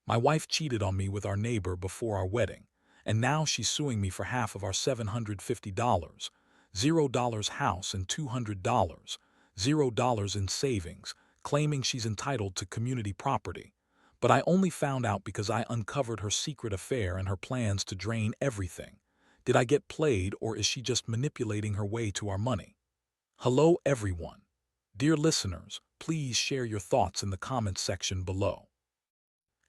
My wife cheated on me with our neighbor before our wedding, and now she's suing me for half of our $750, $0 house and $200, $0 in savings, claiming she's entitled to community property. But I only found out because I uncovered her secret affair and her plans to drain everything. Did I get played, or is she just manipulating her way to our money? Hello, everyone. Dear listeners, please share your thoughts in the comments section below.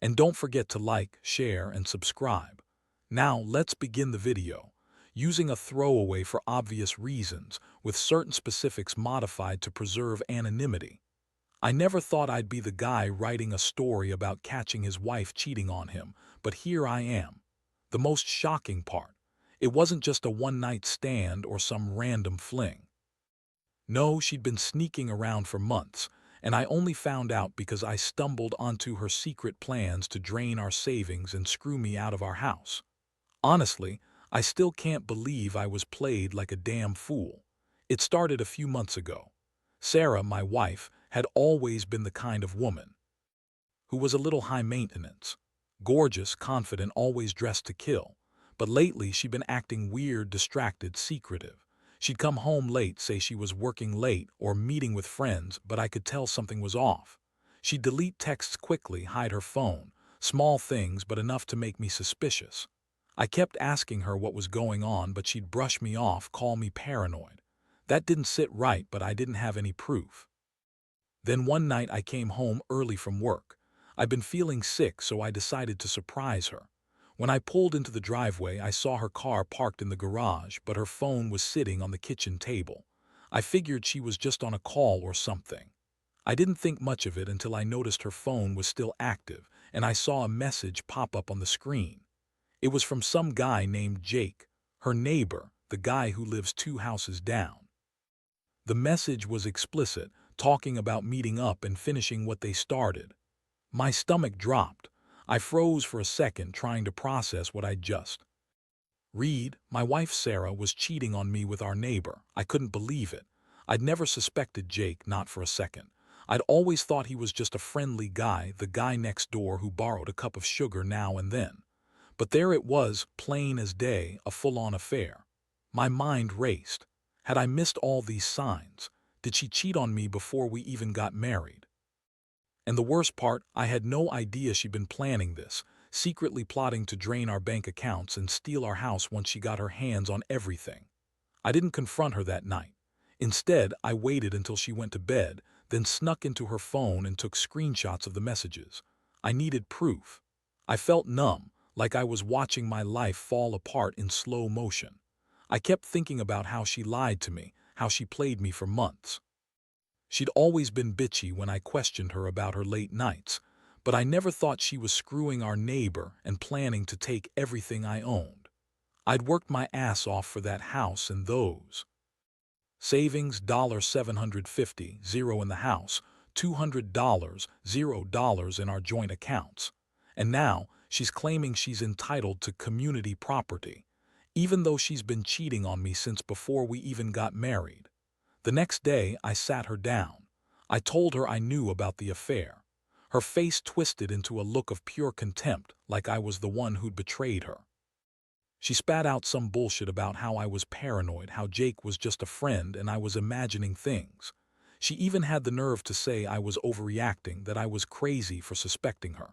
And don't forget to like, share, and subscribe. Now let's begin the video, using a throwaway for obvious reasons, with certain specifics modified to preserve anonymity. I never thought I'd be the guy writing a story about catching his wife cheating on him, but here I am. The most shocking part, it wasn't just a one-night stand or some random fling. No, she'd been sneaking around for months, and I only found out because I stumbled onto her secret plans to drain our savings and screw me out of our house. Honestly, I still can't believe I was played like a damn fool. It started a few months ago. Sarah, my wife, had always been the kind of woman who was a little high maintenance. Gorgeous, confident, always dressed to kill. But lately she'd been acting weird, distracted, secretive. She'd come home late, say she was working late or meeting with friends, but I could tell something was off. She'd delete texts quickly, hide her phone. Small things, but enough to make me suspicious. I kept asking her what was going on, but she'd brush me off, call me paranoid. That didn't sit right, but I didn't have any proof. Then one night I came home early from work. I'd been feeling sick, so I decided to surprise her. When I pulled into the driveway, I saw her car parked in the garage, but her phone was sitting on the kitchen table. I figured she was just on a call or something. I didn't think much of it until I noticed her phone was still active, and I saw a message pop up on the screen. It was from some guy named Jake, her neighbor, the guy who lives 2 houses down. The message was explicit, talking about meeting up and finishing what they started. My stomach dropped. I froze for a second, trying to process what I'd just read. My wife Sarah was cheating on me with our neighbor. I couldn't believe it. I'd never suspected Jake, not for a second. I'd always thought he was just a friendly guy, the guy next door who borrowed a cup of sugar now and then. But there it was, plain as day, a full-on affair. My mind raced. Had I missed all these signs? Did she cheat on me before we even got married? And the worst part, I had no idea she'd been planning this, secretly plotting to drain our bank accounts and steal our house once she got her hands on everything. I didn't confront her that night. Instead, I waited until she went to bed, then snuck into her phone and took screenshots of the messages. I needed proof. I felt numb, like I was watching my life fall apart in slow motion. I kept thinking about how she lied to me, how she played me for months. She'd always been bitchy when I questioned her about her late nights, but I never thought she was screwing our neighbor and planning to take everything I owned. I'd worked my ass off for that house and those savings, $750, zero in the house, $200, $0 in our joint accounts. And now she's claiming she's entitled to community property, even though she's been cheating on me since before we even got married. The next day, I sat her down. I told her I knew about the affair. Her face twisted into a look of pure contempt, like I was the one who'd betrayed her. She spat out some bullshit about how I was paranoid, how Jake was just a friend and I was imagining things. She even had the nerve to say I was overreacting, that I was crazy for suspecting her.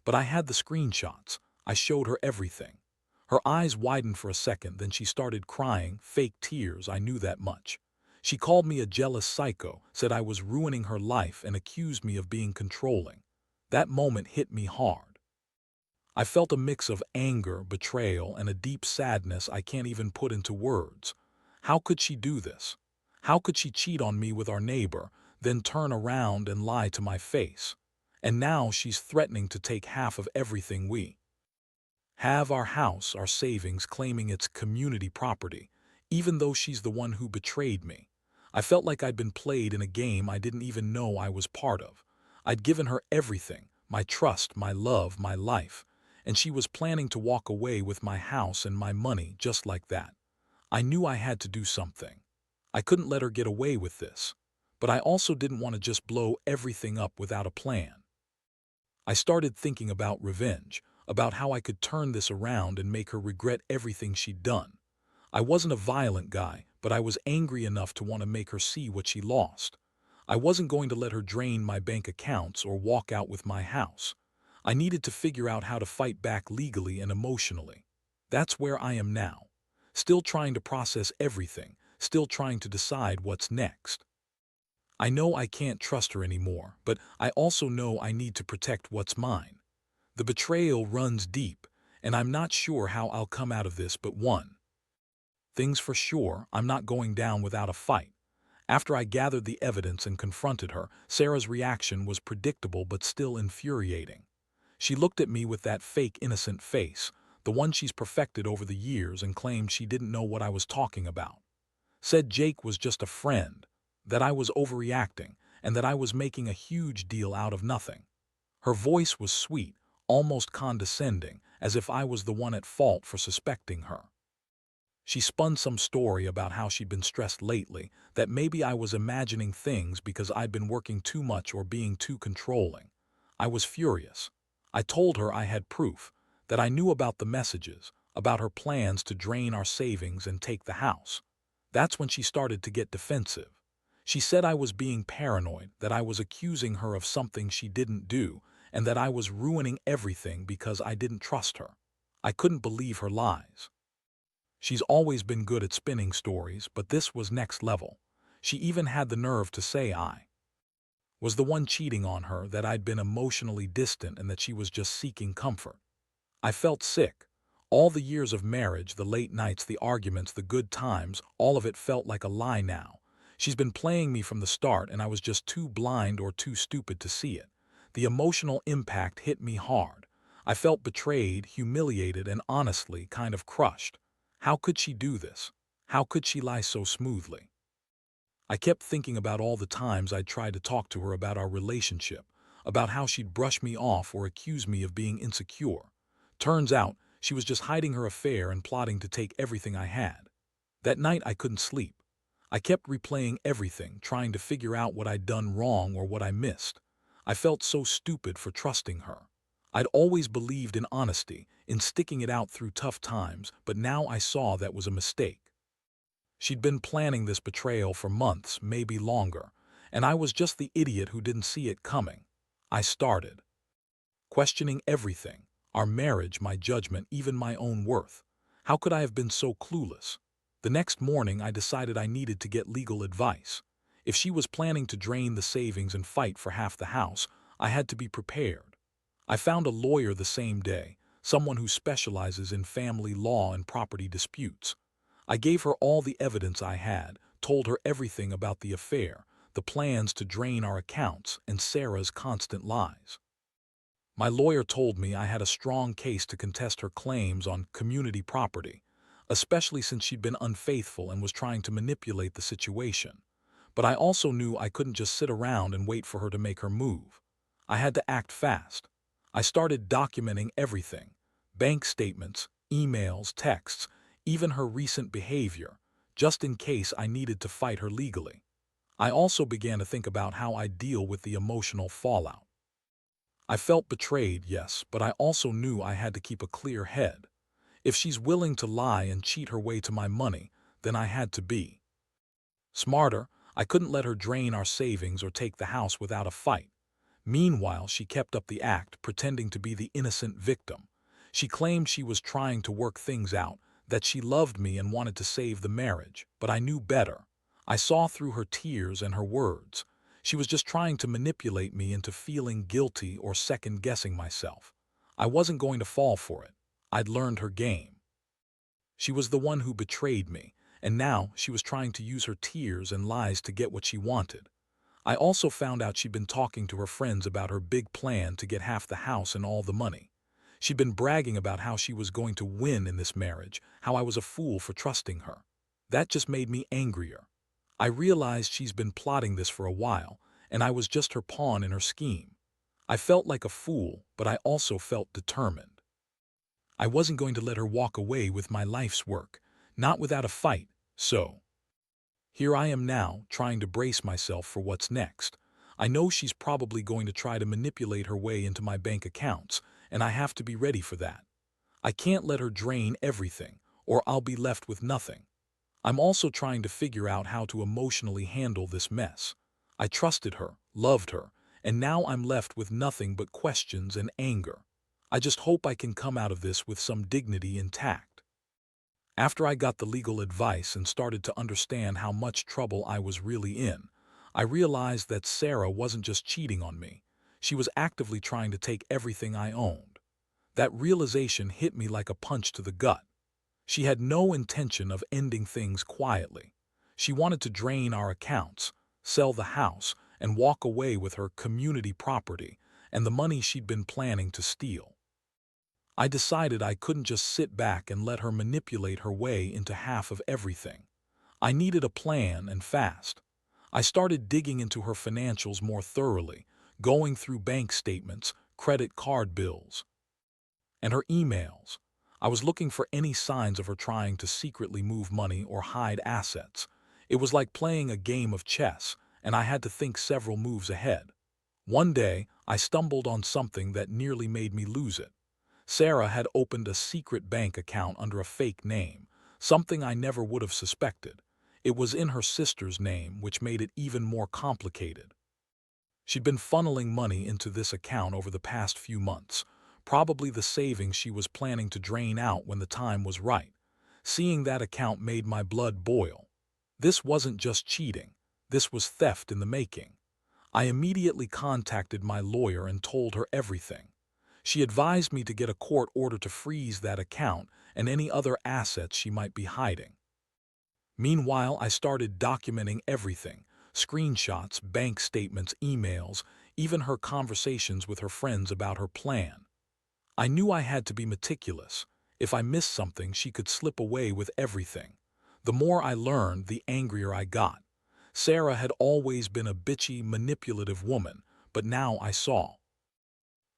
But I had the screenshots. I showed her everything. Her eyes widened for a second, then she started crying, fake tears, I knew that much. She called me a jealous psycho, said I was ruining her life, and accused me of being controlling. That moment hit me hard. I felt a mix of anger, betrayal, and a deep sadness I can't even put into words. How could she do this? How could she cheat on me with our neighbor, then turn around and lie to my face? And now she's threatening to take half of everything we have, our house, our savings, claiming it's community property, even though she's the one who betrayed me. I felt like I'd been played in a game I didn't even know I was part of. I'd given her everything, my trust, my love, my life, and she was planning to walk away with my house and my money just like that. I knew I had to do something. I couldn't let her get away with this, but I also didn't want to just blow everything up without a plan. I started thinking about revenge, about how I could turn this around and make her regret everything she'd done. I wasn't a violent guy, but I was angry enough to want to make her see what she lost. I wasn't going to let her drain my bank accounts or walk out with my house. I needed to figure out how to fight back legally and emotionally. That's where I am now. Still trying to process everything, still trying to decide what's next. I know I can't trust her anymore, but I also know I need to protect what's mine. The betrayal runs deep, and I'm not sure how I'll come out of this but one. Things for sure, I'm not going down without a fight. After I gathered the evidence and confronted her, Sarah's reaction was predictable but still infuriating. She looked at me with that fake innocent face, the one she's perfected over the years, and claimed she didn't know what I was talking about. Said Jake was just a friend, that I was overreacting, and that I was making a huge deal out of nothing. Her voice was sweet, almost condescending, as if I was the one at fault for suspecting her. She spun some story about how she'd been stressed lately, that maybe I was imagining things because I'd been working too much or being too controlling. I was furious. I told her I had proof, that I knew about the messages, about her plans to drain our savings and take the house. That's when she started to get defensive. She said I was being paranoid, that I was accusing her of something she didn't do, and that I was ruining everything because I didn't trust her. I couldn't believe her lies. She's always been good at spinning stories, but this was next level. She even had the nerve to say I was the one cheating on her, that I'd been emotionally distant and that she was just seeking comfort. I felt sick. All the years of marriage, the late nights, the arguments, the good times, all of it felt like a lie now. She's been playing me from the start, and I was just too blind or too stupid to see it. The emotional impact hit me hard. I felt betrayed, humiliated, and honestly kind of crushed. How could she do this? How could she lie so smoothly? I kept thinking about all the times I'd tried to talk to her about our relationship, about how she'd brush me off or accuse me of being insecure. Turns out, she was just hiding her affair and plotting to take everything I had. That night I couldn't sleep. I kept replaying everything, trying to figure out what I'd done wrong or what I missed. I felt so stupid for trusting her. I'd always believed in honesty, in sticking it out through tough times, but now I saw that was a mistake. She'd been planning this betrayal for months, maybe longer, and I was just the idiot who didn't see it coming. I started questioning everything, our marriage, my judgment, even my own worth. How could I have been so clueless? The next morning, I decided I needed to get legal advice. If she was planning to drain the savings and fight for half the house, I had to be prepared. I found a lawyer the same day, someone who specializes in family law and property disputes. I gave her all the evidence I had, told her everything about the affair, the plans to drain our accounts, and Sarah's constant lies. My lawyer told me I had a strong case to contest her claims on community property, especially since she'd been unfaithful and was trying to manipulate the situation. But I also knew I couldn't just sit around and wait for her to make her move. I had to act fast. I started documenting everything: bank statements, emails, texts, even her recent behavior, just in case I needed to fight her legally. I also began to think about how I'd deal with the emotional fallout. I felt betrayed, yes, but I also knew I had to keep a clear head. If she's willing to lie and cheat her way to my money, then I had to be smarter. I couldn't let her drain our savings or take the house without a fight. Meanwhile, she kept up the act, pretending to be the innocent victim. She claimed she was trying to work things out, that she loved me and wanted to save the marriage, but I knew better. I saw through her tears and her words. She was just trying to manipulate me into feeling guilty or second-guessing myself. I wasn't going to fall for it. I'd learned her game. She was the one who betrayed me, and now she was trying to use her tears and lies to get what she wanted. I also found out she'd been talking to her friends about her big plan to get half the house and all the money. She'd been bragging about how she was going to win in this marriage, how I was a fool for trusting her. That just made me angrier. I realized she's been plotting this for a while, and I was just her pawn in her scheme. I felt like a fool, but I also felt determined. I wasn't going to let her walk away with my life's work, not without a fight, so here I am now, trying to brace myself for what's next. I know she's probably going to try to manipulate her way into my bank accounts, and I have to be ready for that. I can't let her drain everything, or I'll be left with nothing. I'm also trying to figure out how to emotionally handle this mess. I trusted her, loved her, and now I'm left with nothing but questions and anger. I just hope I can come out of this with some dignity intact. After I got the legal advice and started to understand how much trouble I was really in, I realized that Sarah wasn't just cheating on me. She was actively trying to take everything I owned. That realization hit me like a punch to the gut. She had no intention of ending things quietly. She wanted to drain our accounts, sell the house, and walk away with her community property and the money she'd been planning to steal. I decided I couldn't just sit back and let her manipulate her way into half of everything. I needed a plan, and fast. I started digging into her financials more thoroughly, going through bank statements, credit card bills, and her emails. I was looking for any signs of her trying to secretly move money or hide assets. It was like playing a game of chess, and I had to think several moves ahead. One day, I stumbled on something that nearly made me lose it. Sarah had opened a secret bank account under a fake name, something I never would have suspected. It was in her sister's name, which made it even more complicated. She'd been funneling money into this account over the past few months, probably the savings she was planning to drain out when the time was right. Seeing that account made my blood boil. This wasn't just cheating. This was theft in the making. I immediately contacted my lawyer and told her everything. She advised me to get a court order to freeze that account and any other assets she might be hiding. Meanwhile, I started documenting everything: screenshots, bank statements, emails, even her conversations with her friends about her plan. I knew I had to be meticulous. If I missed something, she could slip away with everything. The more I learned, the angrier I got. Sarah had always been a bitchy, manipulative woman, but now I saw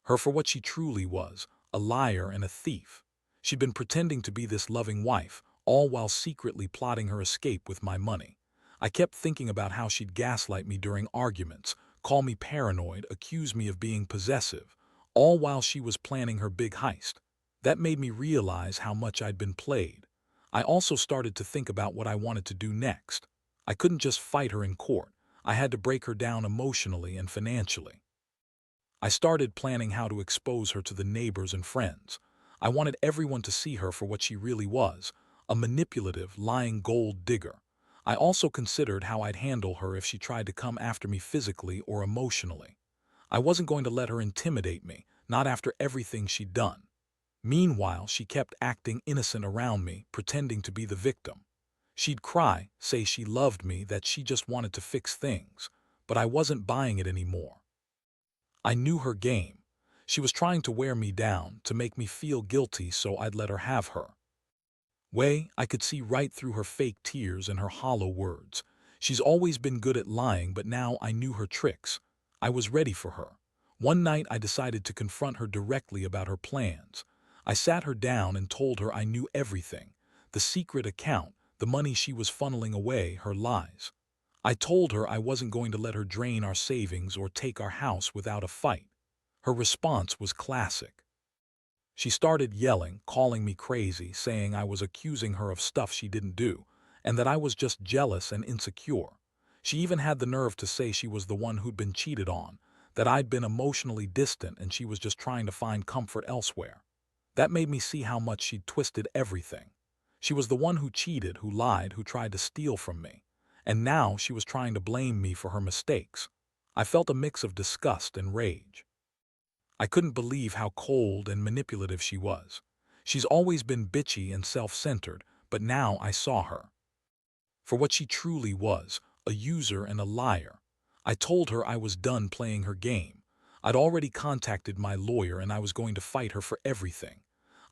her for what she truly was: a liar and a thief. She'd been pretending to be this loving wife, all while secretly plotting her escape with my money. I kept thinking about how she'd gaslight me during arguments, call me paranoid, accuse me of being possessive, all while she was planning her big heist. That made me realize how much I'd been played. I also started to think about what I wanted to do next. I couldn't just fight her in court. I had to break her down emotionally and financially. I started planning how to expose her to the neighbors and friends. I wanted everyone to see her for what she really was: a manipulative, lying gold digger. I also considered how I'd handle her if she tried to come after me physically or emotionally. I wasn't going to let her intimidate me, not after everything she'd done. Meanwhile, she kept acting innocent around me, pretending to be the victim. She'd cry, say she loved me, that she just wanted to fix things, but I wasn't buying it anymore. I knew her game. She was trying to wear me down, to make me feel guilty so I'd let her have her way. I could see right through her fake tears and her hollow words. She's always been good at lying, but now I knew her tricks. I was ready for her. One night I decided to confront her directly about her plans. I sat her down and told her I knew everything: the secret account, the money she was funneling away, her lies. I told her I wasn't going to let her drain our savings or take our house without a fight. Her response was classic. She started yelling, calling me crazy, saying I was accusing her of stuff she didn't do, and that I was just jealous and insecure. She even had the nerve to say she was the one who'd been cheated on, that I'd been emotionally distant and she was just trying to find comfort elsewhere. That made me see how much she'd twisted everything. She was the one who cheated, who lied, who tried to steal from me. And now she was trying to blame me for her mistakes. I felt a mix of disgust and rage. I couldn't believe how cold and manipulative she was. She's always been bitchy and self-centered, but now I saw her for what she truly was: a user and a liar. I told her I was done playing her game. I'd already contacted my lawyer and I was going to fight her for everything.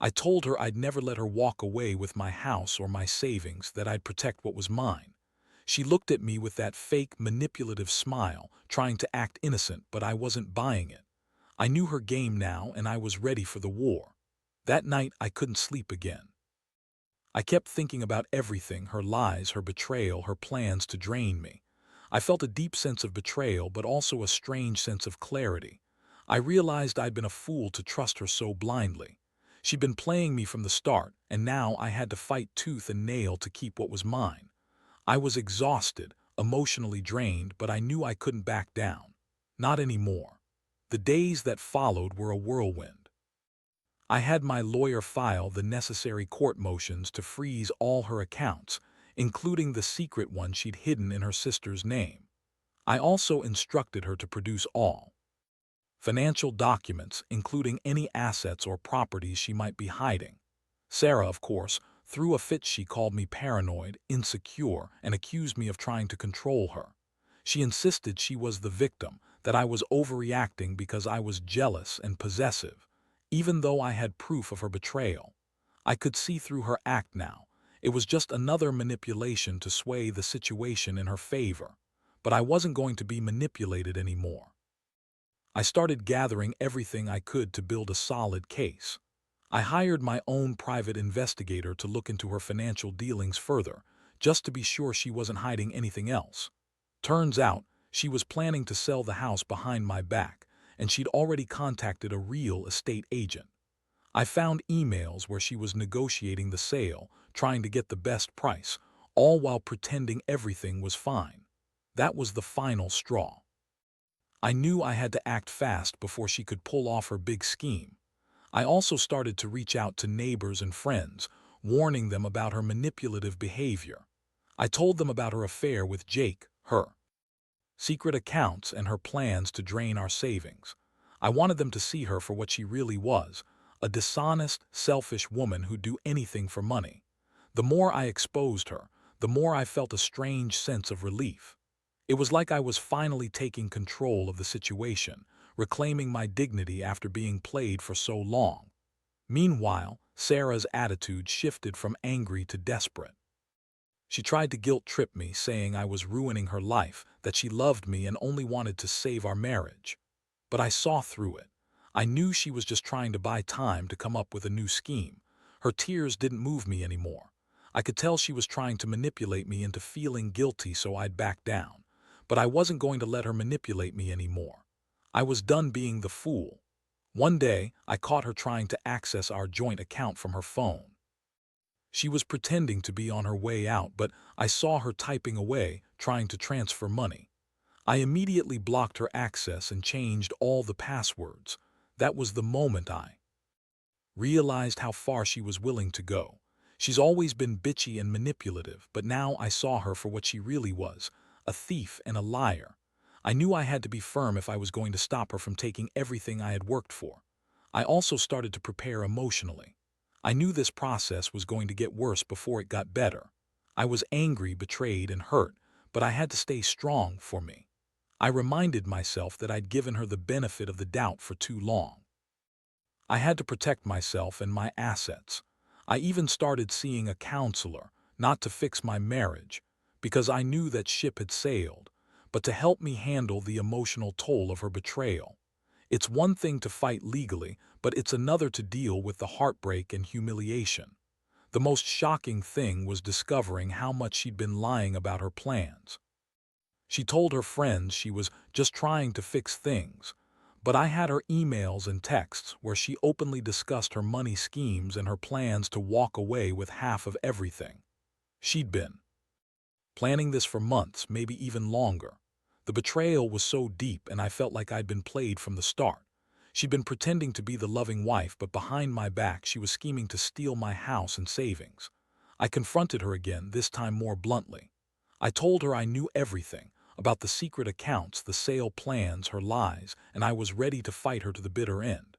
I told her I'd never let her walk away with my house or my savings, that I'd protect what was mine. She looked at me with that fake, manipulative smile, trying to act innocent, but I wasn't buying it. I knew her game now, and I was ready for the war. That night, I couldn't sleep again. I kept thinking about everything: her lies, her betrayal, her plans to drain me. I felt a deep sense of betrayal, but also a strange sense of clarity. I realized I'd been a fool to trust her so blindly. She'd been playing me from the start, and now I had to fight tooth and nail to keep what was mine. I was exhausted, emotionally drained, but I knew I couldn't back down. Not anymore. The days that followed were a whirlwind. I had my lawyer file the necessary court motions to freeze all her accounts, including the secret one she'd hidden in her sister's name. I also instructed her to produce all financial documents, including any assets or properties she might be hiding. Sarah, of course, threw a fit. She called me paranoid, insecure, and accused me of trying to control her. She insisted she was the victim, that I was overreacting because I was jealous and possessive, even though I had proof of her betrayal. I could see through her act now. It was just another manipulation to sway the situation in her favor. But I wasn't going to be manipulated anymore. I started gathering everything I could to build a solid case. I hired my own private investigator to look into her financial dealings further, just to be sure she wasn't hiding anything else. Turns out, she was planning to sell the house behind my back, and she'd already contacted a real estate agent. I found emails where she was negotiating the sale, trying to get the best price, all while pretending everything was fine. That was the final straw. I knew I had to act fast before she could pull off her big scheme. I also started to reach out to neighbors and friends, warning them about her manipulative behavior. I told them about her affair with Jake, her secret accounts, and her plans to drain our savings. I wanted them to see her for what she really was, a dishonest, selfish woman who'd do anything for money. The more I exposed her, the more I felt a strange sense of relief. It was like I was finally taking control of the situation, reclaiming my dignity after being played for so long. Meanwhile, Sarah's attitude shifted from angry to desperate. She tried to guilt-trip me, saying I was ruining her life, that she loved me and only wanted to save our marriage. But I saw through it. I knew she was just trying to buy time to come up with a new scheme. Her tears didn't move me anymore. I could tell she was trying to manipulate me into feeling guilty so I'd back down. But I wasn't going to let her manipulate me anymore. I was done being the fool. One day, I caught her trying to access our joint account from her phone. She was pretending to be on her way out, but I saw her typing away, trying to transfer money. I immediately blocked her access and changed all the passwords. That was the moment I realized how far she was willing to go. She's always been bitchy and manipulative, but now I saw her for what she really was, a thief and a liar. I knew I had to be firm if I was going to stop her from taking everything I had worked for. I also started to prepare emotionally. I knew this process was going to get worse before it got better. I was angry, betrayed, and hurt, but I had to stay strong for me. I reminded myself that I'd given her the benefit of the doubt for too long. I had to protect myself and my assets. I even started seeing a counselor, not to fix my marriage, because I knew that ship had sailed, but to help me handle the emotional toll of her betrayal. It's one thing to fight legally, but it's another to deal with the heartbreak and humiliation. The most shocking thing was discovering how much she'd been lying about her plans. She told her friends she was just trying to fix things, but I had her emails and texts where she openly discussed her money schemes and her plans to walk away with half of everything. She'd been planning this for months, maybe even longer. The betrayal was so deep, and I felt like I'd been played from the start. She'd been pretending to be the loving wife, but behind my back she was scheming to steal my house and savings. I confronted her again, this time more bluntly. I told her I knew everything, about the secret accounts, the sale plans, her lies, and I was ready to fight her to the bitter end.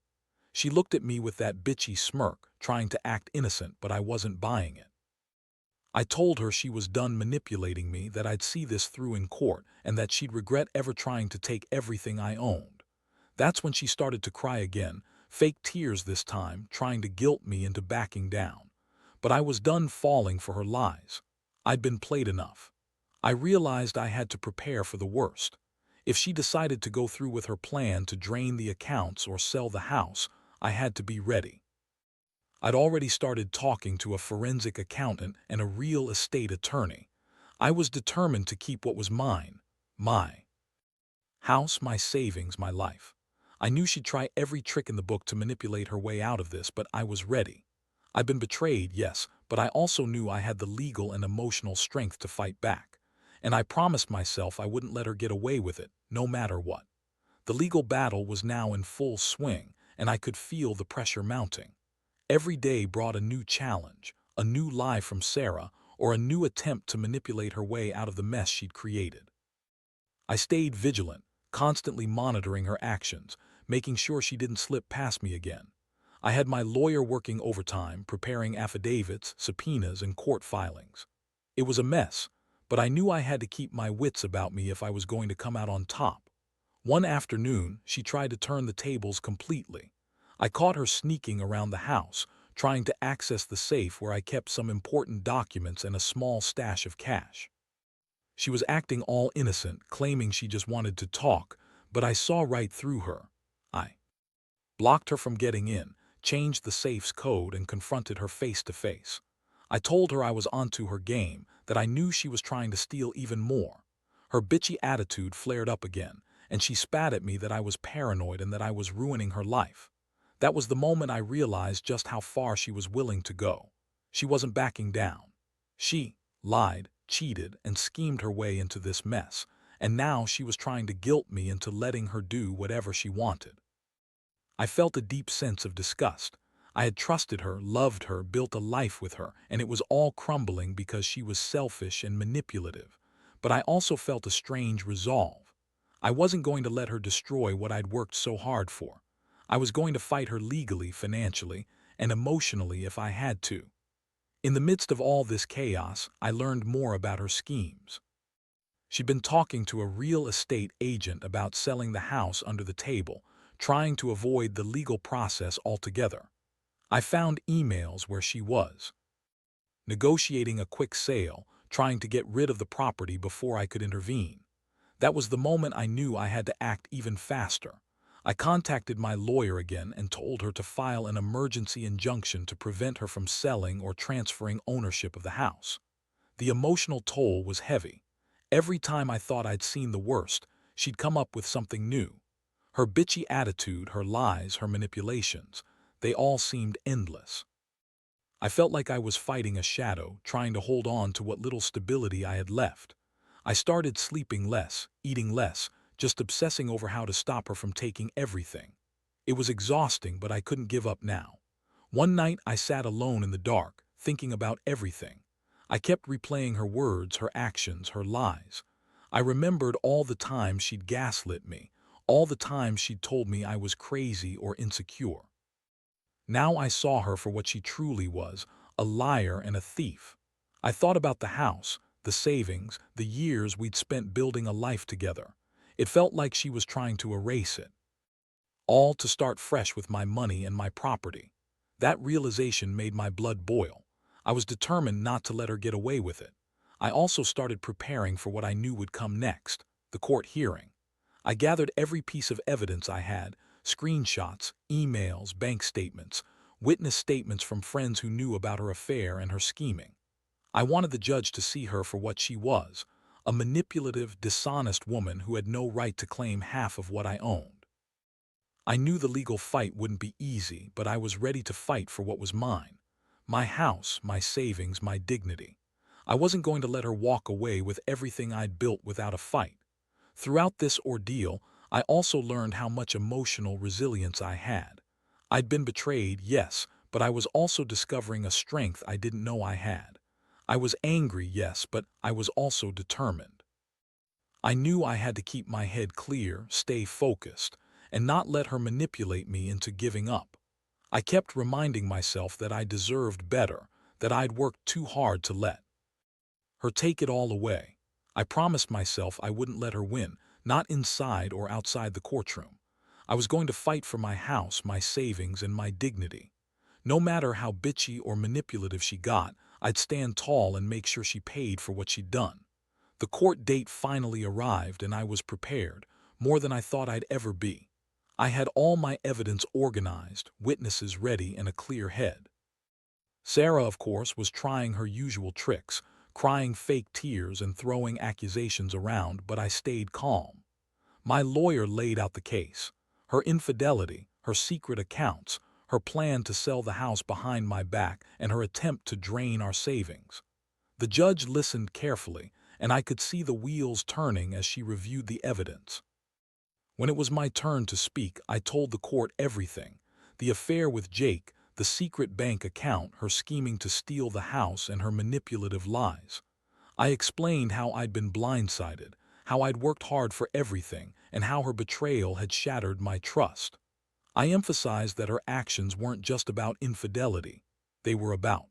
She looked at me with that bitchy smirk, trying to act innocent, but I wasn't buying it. I told her she was done manipulating me, that I'd see this through in court, and that she'd regret ever trying to take everything I owned. That's when she started to cry again, fake tears this time, trying to guilt me into backing down. But I was done falling for her lies. I'd been played enough. I realized I had to prepare for the worst. If she decided to go through with her plan to drain the accounts or sell the house, I had to be ready. I'd already started talking to a forensic accountant and a real estate attorney. I was determined to keep what was mine. My house, my savings, my life. I knew she'd try every trick in the book to manipulate her way out of this, but I was ready. I'd been betrayed, yes, but I also knew I had the legal and emotional strength to fight back. And I promised myself I wouldn't let her get away with it, no matter what. The legal battle was now in full swing, and I could feel the pressure mounting. Every day brought a new challenge, a new lie from Sarah, or a new attempt to manipulate her way out of the mess she'd created. I stayed vigilant, constantly monitoring her actions, making sure she didn't slip past me again. I had my lawyer working overtime, preparing affidavits, subpoenas, and court filings. It was a mess, but I knew I had to keep my wits about me if I was going to come out on top. One afternoon, she tried to turn the tables completely. I caught her sneaking around the house, trying to access the safe where I kept some important documents and a small stash of cash. She was acting all innocent, claiming she just wanted to talk, but I saw right through her. I blocked her from getting in, changed the safe's code, and confronted her face to face. I told her I was onto her game, that I knew she was trying to steal even more. Her bitchy attitude flared up again, and she spat at me that I was paranoid and that I was ruining her life. That was the moment I realized just how far she was willing to go. She wasn't backing down. She lied, cheated, and schemed her way into this mess, and now she was trying to guilt me into letting her do whatever she wanted. I felt a deep sense of disgust. I had trusted her, loved her, built a life with her, and it was all crumbling because she was selfish and manipulative. But I also felt a strange resolve. I wasn't going to let her destroy what I'd worked so hard for. I was going to fight her legally, financially, and emotionally if I had to. In the midst of all this chaos, I learned more about her schemes. She'd been talking to a real estate agent about selling the house under the table, trying to avoid the legal process altogether. I found emails where she was negotiating a quick sale, trying to get rid of the property before I could intervene. That was the moment I knew I had to act even faster. I contacted my lawyer again and told her to file an emergency injunction to prevent her from selling or transferring ownership of the house. The emotional toll was heavy. Every time I thought I'd seen the worst, she'd come up with something new. Her bitchy attitude, her lies, her manipulations, they all seemed endless. I felt like I was fighting a shadow, trying to hold on to what little stability I had left. I started sleeping less, eating less, just obsessing over how to stop her from taking everything. It was exhausting, but I couldn't give up now. One night I sat alone in the dark, thinking about everything. I kept replaying her words, her actions, her lies. I remembered all the times she'd gaslit me, all the times she'd told me I was crazy or insecure. Now I saw her for what she truly was, a liar and a thief. I thought about the house, the savings, the years we'd spent building a life together. It felt like she was trying to erase it, all to start fresh with my money and my property. That realization made my blood boil. I was determined not to let her get away with it. I also started preparing for what I knew would come next, the court hearing. I gathered every piece of evidence I had, screenshots, emails, bank statements, witness statements from friends who knew about her affair and her scheming. I wanted the judge to see her for what she was, a manipulative, dishonest woman who had no right to claim half of what I owned. I knew the legal fight wouldn't be easy, but I was ready to fight for what was mine. My house, my savings, my dignity. I wasn't going to let her walk away with everything I'd built without a fight. Throughout this ordeal, I also learned how much emotional resilience I had. I'd been betrayed, yes, but I was also discovering a strength I didn't know I had. I was angry, yes, but I was also determined. I knew I had to keep my head clear, stay focused, and not let her manipulate me into giving up. I kept reminding myself that I deserved better, that I'd worked too hard to let her take it all away. I promised myself I wouldn't let her win, not inside or outside the courtroom. I was going to fight for my house, my savings, and my dignity. No matter how bitchy or manipulative she got, I'd stand tall and make sure she paid for what she'd done. The court date finally arrived and I was prepared, more than I thought I'd ever be. I had all my evidence organized, witnesses ready, and a clear head. Sarah, of course, was trying her usual tricks, crying fake tears and throwing accusations around, but I stayed calm. My lawyer laid out the case. Her infidelity, her secret accounts, her plan to sell the house behind my back, and her attempt to drain our savings. The judge listened carefully, and I could see the wheels turning as she reviewed the evidence. When it was my turn to speak, I told the court everything: the affair with Jake, the secret bank account, her scheming to steal the house, and her manipulative lies. I explained how I'd been blindsided, how I'd worked hard for everything, and how her betrayal had shattered my trust. I emphasized that her actions weren't just about infidelity. They were about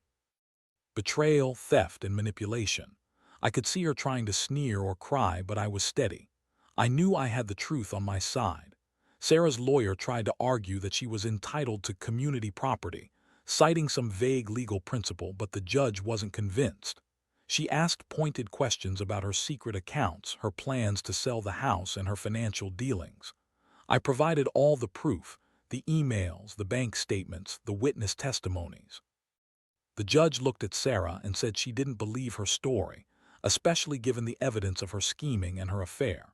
betrayal, theft, and manipulation. I could see her trying to sneer or cry, but I was steady. I knew I had the truth on my side. Sarah's lawyer tried to argue that she was entitled to community property, citing some vague legal principle, but the judge wasn't convinced. She asked pointed questions about her secret accounts, her plans to sell the house, and her financial dealings. I provided all the proof: the emails, the bank statements, the witness testimonies. The judge looked at Sarah and said she didn't believe her story, especially given the evidence of her scheming and her affair.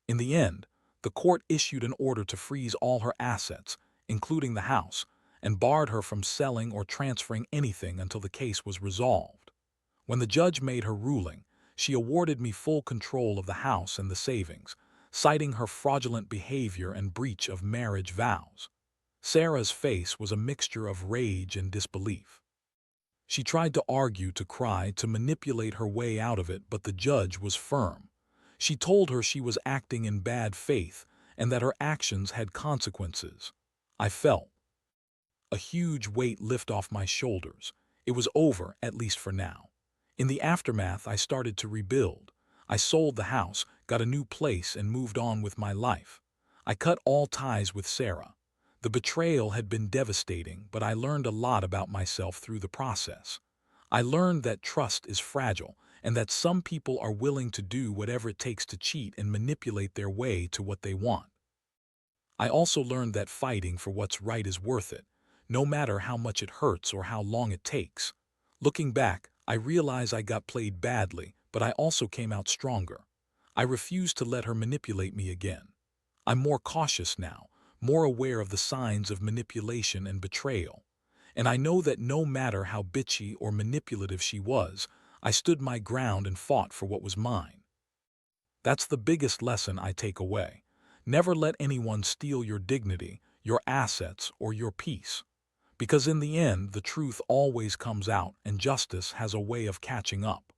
In the end, the court issued an order to freeze all her assets, including the house, and barred her from selling or transferring anything until the case was resolved. When the judge made her ruling, she awarded me full control of the house and the savings, citing her fraudulent behavior and breach of marriage vows. Sarah's face was a mixture of rage and disbelief. She tried to argue, to cry, to manipulate her way out of it, but the judge was firm. She told her she was acting in bad faith and that her actions had consequences. I felt a huge weight lift off my shoulders. It was over, at least for now. In the aftermath, I started to rebuild. I sold the house, got a new place, and moved on with my life. I cut all ties with Sarah. The betrayal had been devastating, but I learned a lot about myself through the process. I learned that trust is fragile, and that some people are willing to do whatever it takes to cheat and manipulate their way to what they want. I also learned that fighting for what's right is worth it, no matter how much it hurts or how long it takes. Looking back, I realize I got played badly, but I also came out stronger. I refused to let her manipulate me again. I'm more cautious now, more aware of the signs of manipulation and betrayal. And I know that no matter how bitchy or manipulative she was, I stood my ground and fought for what was mine. That's the biggest lesson I take away. Never let anyone steal your dignity, your assets, or your peace. Because in the end, the truth always comes out, and justice has a way of catching up.